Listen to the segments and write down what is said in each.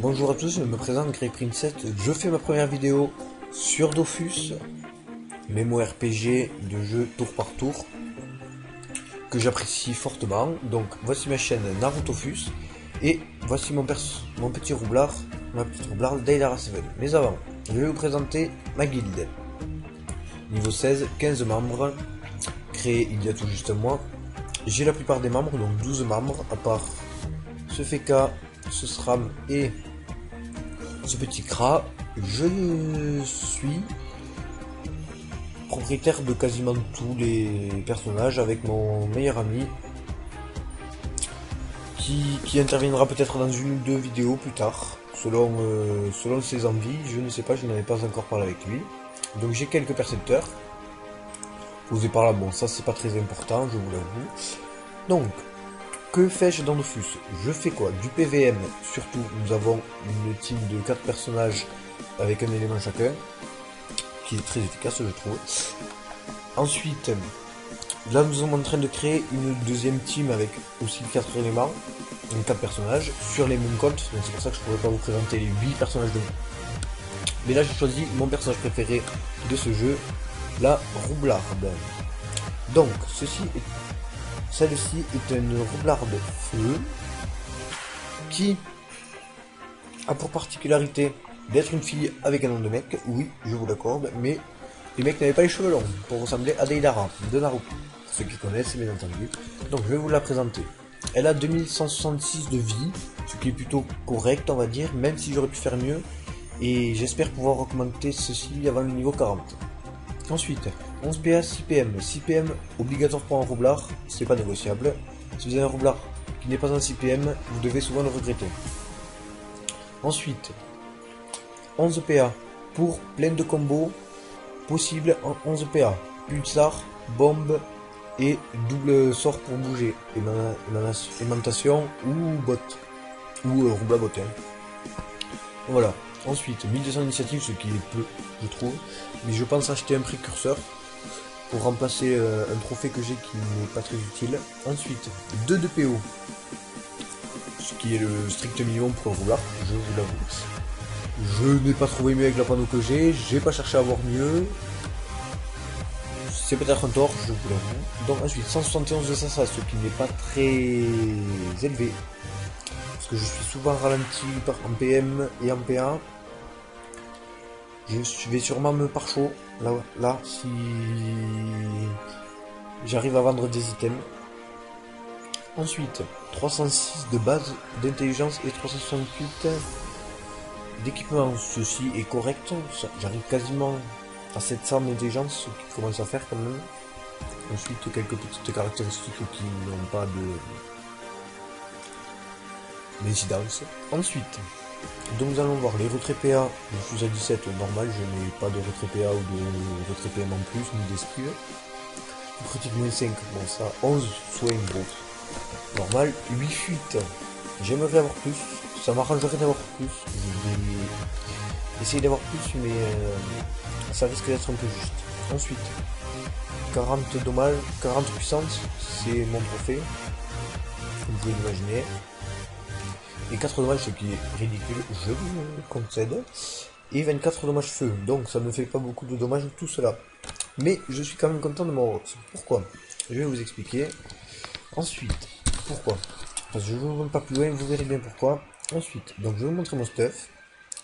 Bonjour à tous, je me présente Grey Princess, je fais ma première vidéo sur Dofus, MMORPG de jeu tour par tour, que j'apprécie fortement. Donc voici ma chaîne Narutofus, et voici mon petit roublard, ma petite roublard Deidara 7. Mais avant, je vais vous présenter ma guilde. Niveau 16, 15 membres, créé il y a tout juste un mois. J'ai la plupart des membres, donc 12 membres, à part ce Feka, ce SRAM et ce petit Kra. Je suis propriétaire de quasiment tous les personnages avec mon meilleur ami qui interviendra peut-être dans une ou deux vidéos plus tard, selon ses envies. Je ne sais pas, je n'en ai pas encore parlé avec lui. Donc j'ai quelques percepteurs. Je vous ai parlé, bon ça c'est pas très important, je vous l'avoue. Donc, que fais-je dans Dofus? Je fais quoi? Du PVM, surtout nous avons une team de 4 personnages avec un élément chacun, qui est très efficace je trouve. Ensuite, là nous sommes en train de créer une deuxième team avec aussi 4 éléments, donc 4 personnages, sur les mêmes comptes, donc c'est pour ça que je ne pourrais pas vous présenter les 8 personnages de vous. Mais là j'ai choisi mon personnage préféré de ce jeu, la roublarde. Donc, celle-ci est une roublarde feu qui a pour particularité d'être une fille avec un nom de mec, oui, je vous l'accorde, mais les mecs n'avaient pas les cheveux longs pour ressembler à Deidara de Naruto. Pour ceux qui connaissent, bien entendu. Donc je vais vous la présenter. Elle a 2166 de vie, ce qui est plutôt correct, on va dire, même si j'aurais pu faire mieux, et j'espère pouvoir augmenter ceci avant le niveau 40. Ensuite, 11 PA, 6 PM. 6 PM obligatoire pour un roublard, c'est pas négociable. Si vous avez un roublard qui n'est pas un 6 PM, vous devez souvent le regretter. Ensuite, 11 PA pour plein de combos possibles en 11 PA. Pulsar, bombe et double sort pour bouger. Aimantation ou bot. Ou roublabot. Voilà. Ensuite, 1200 initiatives, ce qui est peu, je trouve. Mais je pense acheter un précurseur pour remplacer un trophée que j'ai qui n'est pas très utile. Ensuite, 2 de PO, ce qui est le strict minimum pour un roublard, je vous l'avoue. Je n'ai pas trouvé mieux avec la panneau que j'ai pas cherché à avoir mieux. C'est peut-être un tort, je vous l'avoue. Donc ensuite, 171 de Sasa, ce qui n'est pas très élevé. Parce que je suis souvent ralenti en PM et en PA. Je vais sûrement me par chaud, là, si j'arrive à vendre des items. Ensuite, 306 de base d'intelligence et 368 d'équipement. Ceci est correct, j'arrive quasiment à 700 d'intelligence, ce qui commence à faire quand même. Ensuite, quelques petites caractéristiques qui n'ont pas d'incidence. Ensuite, donc nous allons voir les retraits PA. Je suis à 17 normal, je n'ai pas de retrait PA ou de retrait PM en plus, ni d'esquive. Critique -5, bon ça, 11 soins gros. Normal, 8 fuites. J'aimerais avoir plus, ça m'arrangerait d'avoir plus. Je vais essayer d'avoir plus, mais ça risque d'être un peu juste. Ensuite, 40 dommages, 40 puissance, c'est mon trophée. Vous pouvez l'imaginer. Et 4 dommages, ce qui est ridicule, je vous le concède. Et 24 dommages feu, donc ça ne fait pas beaucoup de dommages tout cela. Mais je suis quand même content de mon rose. Pourquoi? Je vais vous expliquer. Ensuite, pourquoi? Parce que je ne vous montre pas plus loin, vous verrez bien pourquoi. Ensuite, donc je vais vous montrer mon stuff.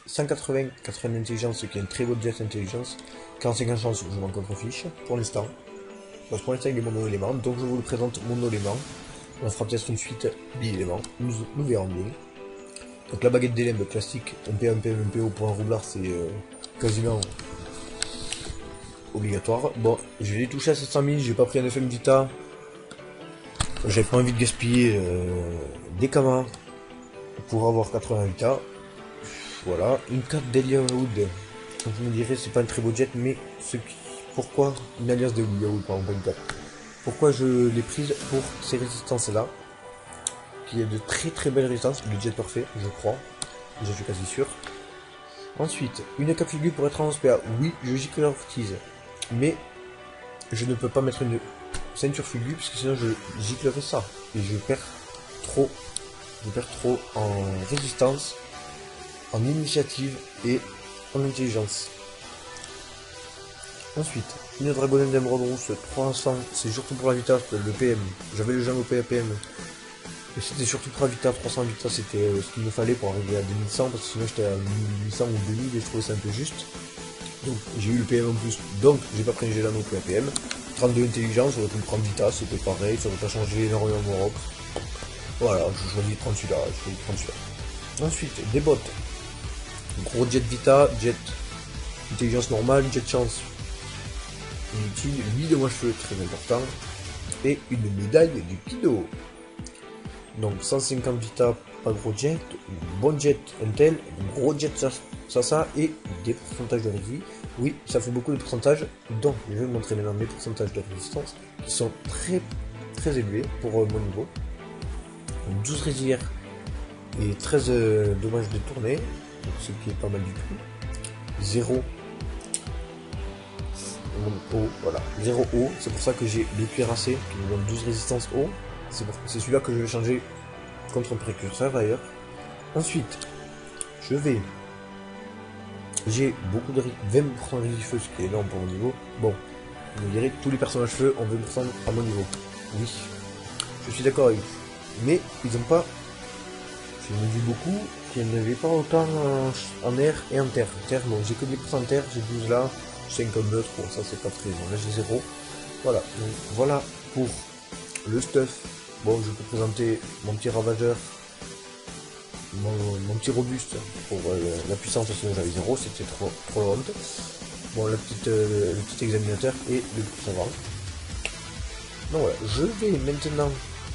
180, 80 d'intelligence, ce qui est un très beau jet intelligence. 45 chance, je m'en contrefiche, pour l'instant. Parce que pour l'instant il est mon élément, donc je vous le présente mon élément. On fera peut-être une suite bi-éléments, nous verrons bien. Donc la baguette d'élembe classique, un P, un PO pour un roublard, c'est quasiment obligatoire. Bon, je l'ai touché à 700 000, j'ai pas pris un FM Vita. J'avais pas envie de gaspiller des kamas pour avoir 80 Vita. Voilà, une carte d'Elia Wood. Vous me direz, c'est pas un très beau jet, mais pourquoi une alliance de Wood, par exemple, une carte. Pourquoi je l'ai prise? Pour ces résistances-là. Il y a de très belles résistances, le jet parfait, je crois, je suis quasi sûr. Ensuite, une cape figure pour être en 11 PA, oui, je gicle l'ortise, mais je ne peux pas mettre une ceinture figure, parce que sinon je giclerai ça, et je perds trop en résistance, en initiative et en intelligence. Ensuite, une dragonne d'émeraude rousse 300, c'est surtout pour la vita, le PM. J'avais le jamais au PM. Et c'était surtout pour la vita, 300 vita, c'était ce qu'il me fallait pour arriver à 2100, parce que sinon j'étais à 1800 ou 2000 et je trouvais ça un peu juste. Donc j'ai eu le PM en plus, donc j'ai pas pris un Gélano pour la PM. 32 intelligence, j'aurais pu me prendre vita, c'était pareil, ça n'aurait pas changé énormément mon rock. Voilà, je choisis de prendre celui-là, Ensuite, des bottes. Gros jet vita, jet intelligence normale, jet chance inutile, 8 de cheveux très important, et une médaille du Kido. Donc 150 vita, pas gros jet, bon jet Intel, gros jet Sasa et des pourcentages de résistance. Oui, ça fait beaucoup de pourcentages, donc je vais vous montrer maintenant mes pourcentages de résistance qui sont très élevés pour mon niveau. 12 résilières et 13 dommages détournés, donc ce qui est pas mal du tout. 0 haut, voilà, 0 haut, c'est pour ça que j'ai le cuirassé qui me donne 12 résistances haut. C'est celui-là que je vais changer contre un précurseur d'ailleurs. Ensuite, j'ai beaucoup de 20% de feu, ce qui est énorme pour mon niveau. Bon, vous me direz, tous les personnages feu ont 20% à mon niveau. Oui, je suis d'accord avec vous. Mais ils n'ont pas, j'ai vu beaucoup, qu'il n'y en avait pas autant en air et en terre. Terre, bon, j'ai que 10% en terre, j'ai 12 là, 52, bon, ça c'est pas très bon. Là j'ai 0. Voilà, donc voilà pour le stuff. Bon, je peux présenter mon petit ravageur, mon petit robuste pour la puissance, sinon j'avais 0, c'était trop honte. Bon, le petit examinateur et le petit savant. Donc voilà, je vais maintenant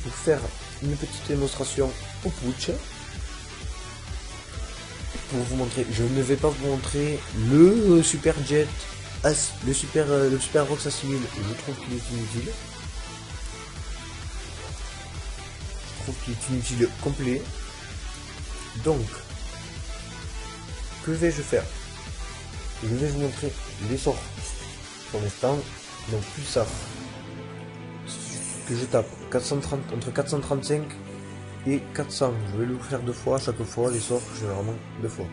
vous faire une petite démonstration au putsch pour vous montrer. Je ne vais pas vous montrer le super jet, le super Rox A6000, je trouve qu'il est inutile. Qu'il est inutile complet. Donc, que vais-je faire? Je vais vous montrer les sorts pour l'instant. Donc, plus ça, que je tape 430, entre 435 et 400. Je vais le faire 2 fois, chaque fois les sorts, généralement 2 fois.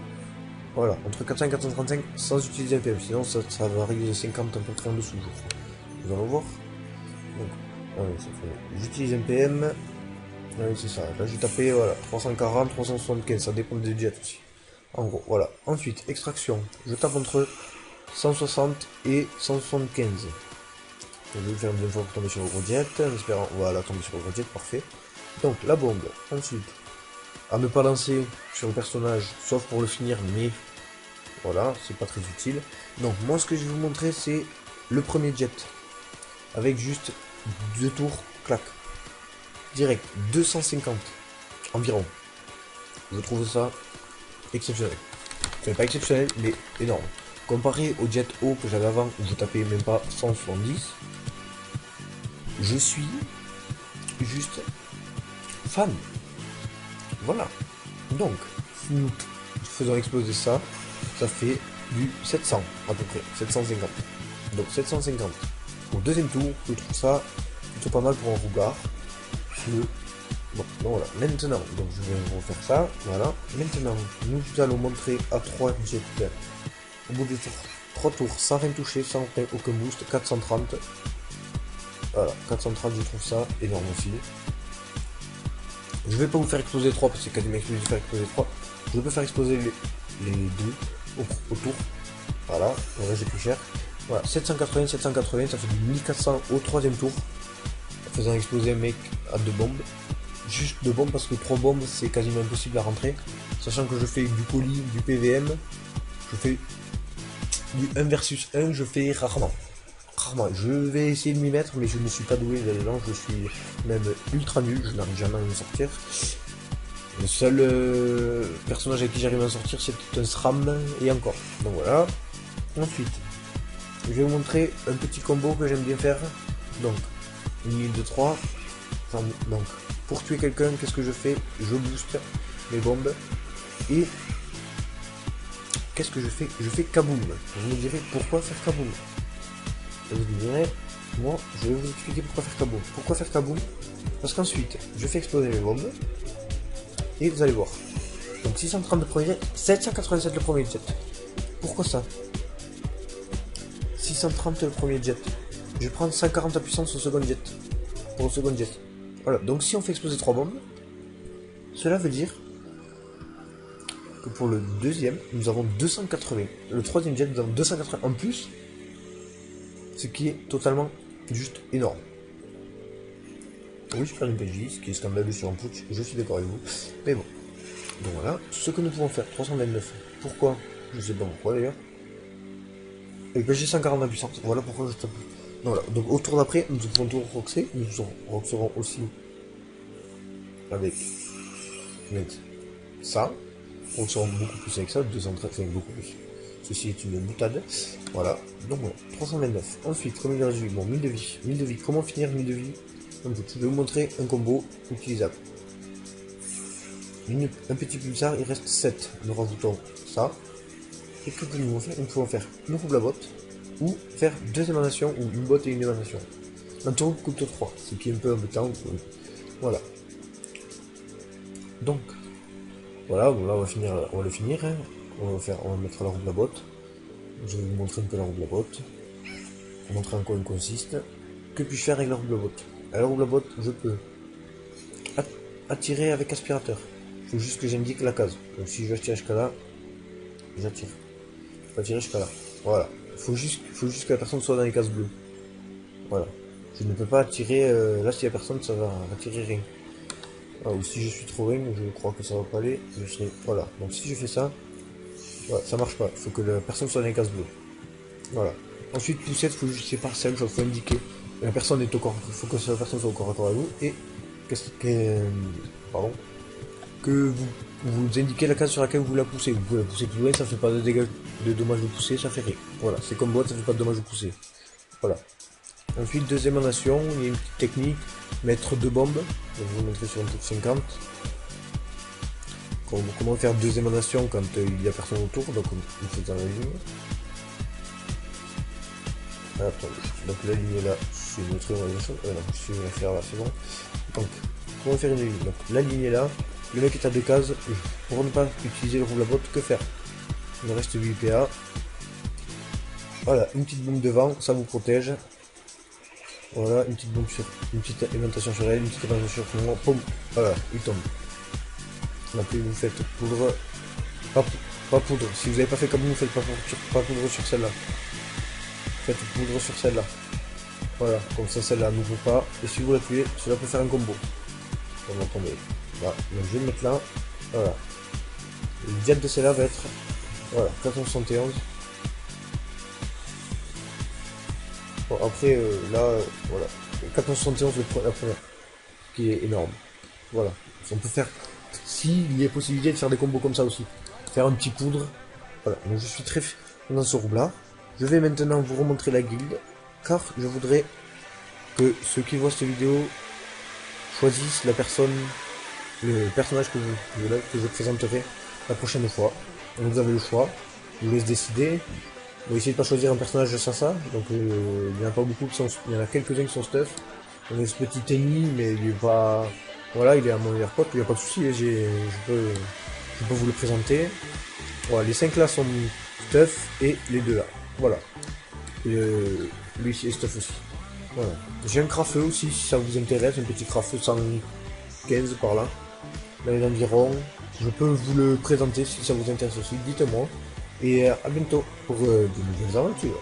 Voilà, entre 400 et 435 sans utiliser un PM, sinon ça varie de 50 à peu près en dessous. Vous allez voir. Donc, allez, ça fait. J'utilise un PM. Oui, c'est ça. Là, j'ai tapé, voilà, 340, 375, ça dépend des jets aussi. En gros, voilà. Ensuite, extraction. Je tape entre 160 et 175. Je vais le faire une deuxième fois pour tomber sur le gros jet, en espérant, voilà, tomber sur le gros jet, parfait. Donc, la bombe. Ensuite, à ne pas lancer sur le personnage, sauf pour le finir, mais voilà, c'est pas très utile. Donc, moi, ce que je vais vous montrer, c'est le premier jet. Avec juste 2 tours, clac. Direct, 250 environ. Je trouve ça exceptionnel. Enfin, pas exceptionnel, mais énorme. Comparé au jet haut que j'avais avant, où je tapais même pas 170, je suis juste fan. Voilà. Donc, nous faisons exploser ça, ça fait du 700 à peu près, 750. Donc 750. Au deuxième tour, je trouve ça plutôt pas mal pour un rougard. Bon, voilà, maintenant, donc je vais refaire ça, voilà, maintenant, nous allons montrer à 3 jets, au bout des 3 tours, sans rien toucher, sans aucun boost, 430, voilà, 430, je trouve ça énorme aussi. Je vais pas vous faire exploser 3, parce que c'est quasiment exclusif de faire exploser 3, je peux faire exploser les 2 au tour, voilà, le reste est plus cher, voilà, 780, 780, ça fait du 1400 au 3ème tour, faisant exploser un mec à 2 bombes. Juste 2 bombes parce que 3 bombes c'est quasiment impossible à rentrer. Sachant que je fais du poly, du PVM, je fais du 1 versus 1, je fais rarement. Je vais essayer de m'y mettre, mais je ne suis pas doué là-dedans, je suis même ultra nul, je n'arrive jamais à m'en sortir. Le seul personnage avec qui j'arrive à m'en sortir c'est un SRAM et encore. Donc voilà. Ensuite, je vais vous montrer un petit combo que j'aime bien faire. Donc, une ligne de 3. Enfin, donc, pour tuer quelqu'un, qu'est-ce que je fais? Je booste mes bombes. Et qu'est-ce que je fais? Je fais kaboom. Vous me direz pourquoi faire kaboom? Vous me direz, moi, je vais vous expliquer pourquoi faire kaboom. Pourquoi faire kaboom? Parce qu'ensuite, je fais exploser mes bombes. Et vous allez voir. Donc 630 le premier jet, 787 le premier jet. Pourquoi ça? 630 le premier jet. Je vais prendre 140 à puissance au second jet. Pour le second jet. Voilà, donc si on fait exploser 3 bombes, cela veut dire que pour le deuxième, nous avons 280. Le troisième jet, nous avons 280 en plus. Ce qui est totalement juste énorme. Oui, je perds une PJ, ce qui est scandaleux sur un putsch, je suis d'accord avec vous. Mais bon. Donc voilà, ce que nous pouvons faire, 329. Pourquoi? Je sais pas pourquoi d'ailleurs. Et PJ 140 de puissance, voilà pourquoi je tape. Voilà, donc au tour d'après, nous pouvons tout roxer, nous roxerons aussi avec ça. On sera beaucoup plus avec ça, 235 beaucoup plus. Ceci est une boutade. Voilà, donc voilà, 329. Ensuite, comme il reste bon, 1000 de vie. 1000 de vie, comment finir 1000 de vie? Donc, je vais vous montrer un combo utilisable. Un petit pulsar, il reste 7. Nous rajoutons ça. Et que pouvons-nous faire? Nous pouvons faire une rouble à botte ou faire 2 émanations ou une botte et une émanation. Un tour coûte 3, ce qui est un peu embêtant. Voilà. Donc, voilà, bon là on va le finir. Hein. On va mettre la rouble à botte. Je vais vous montrer un peu la rouble à botte. Vous montrer en quoi elle consiste. Que puis-je faire avec la rouble à botte? À la rouble à botte, je peux attirer avec aspirateur. Il faut juste que j'indique la case. Donc si je veux attirer jusqu'à là, j'attire. Je peux attirer jusqu'à là. Voilà. Il faut juste que la personne soit dans les cases bleues. Voilà. Je ne peux pas attirer... là, si la personne, ça va attirer rien. Voilà. Ou si je suis trop loin, je crois que ça va pas aller. Je serai... Voilà. Donc si je fais ça, voilà, ça marche pas. Il faut que la personne soit dans les cases bleues. Voilà. Ensuite, poussette, il faut juste... C'est pas simple, il faut indiquer. La personne est au corps... Il faut que la personne soit au corps à corps à vous. Et... Pardon. Que vous indiquez la case sur laquelle vous la poussez. Vous pouvez la pousser plus loin, ça fait pas de dégâts, de dommages de pousser, ça fait rien. Voilà, c'est comme boîte, ça fait pas de dommages de pousser. Voilà. Ensuite, deuxième émanation, il y a une petite technique, mettre 2 bombes. Je vais vous montrer sur un truc 50. Comment faire 2 émanations quand il y a personne autour, donc on fait dans la ligne. Attendez, donc la ligne est là, c'est une autre émanation. Voilà, je vais la faire là, c'est bon. Donc, comment faire une ligne? Donc, la ligne est là. Le mec est à 2 cases, pour ne pas utiliser le rouble à botte, que faire? Il me reste 8 PA. Voilà, une petite bombe devant, ça vous protège. Voilà, une petite aimantation sur elle, une petite aimantation sur moi, poum, voilà, il tombe. Après vous faites poudre, pas poudre, si vous n'avez pas fait comme nous, faites pas poudre sur celle-là. Faites poudre sur celle-là. Voilà, comme ça celle-là n'ouvre pas, et si vous la tuez, cela peut faire un combo. On va tomber. Voilà, donc je vais le mettre là, voilà. Le diable de celle-là va être, voilà, 471. Bon, après, là, voilà, 471 la première, qui est énorme. Voilà, on peut faire, s'il y a possibilité de faire des combos comme ça aussi, faire un petit poudre. Voilà, donc je suis très dans ce rouble-là. Je vais maintenant vous remontrer la guilde, car je voudrais que ceux qui voient cette vidéo choisissent la personne, le personnage que je présenterai la prochaine fois. Donc vous avez le choix, je vous laisse décider. Bon, essayez de pas choisir un personnage de ça, donc il n'y en a pas beaucoup qui sont, il y en a quelques-uns qui sont stuff. On a ce petit Tenny, mais il est pas, voilà, il est à mon meilleur pote, il n'y a pas de souci, je peux vous le présenter. Voilà, les 5 là sont stuff et les 2 là, voilà. Et lui est stuff aussi. Voilà. J'ai un crafeux aussi, si ça vous intéresse, un petit crafeux 115 par là, dans les environs. Je peux vous le présenter si ça vous intéresse aussi, dites-moi. Et à bientôt pour de nouvelles aventures.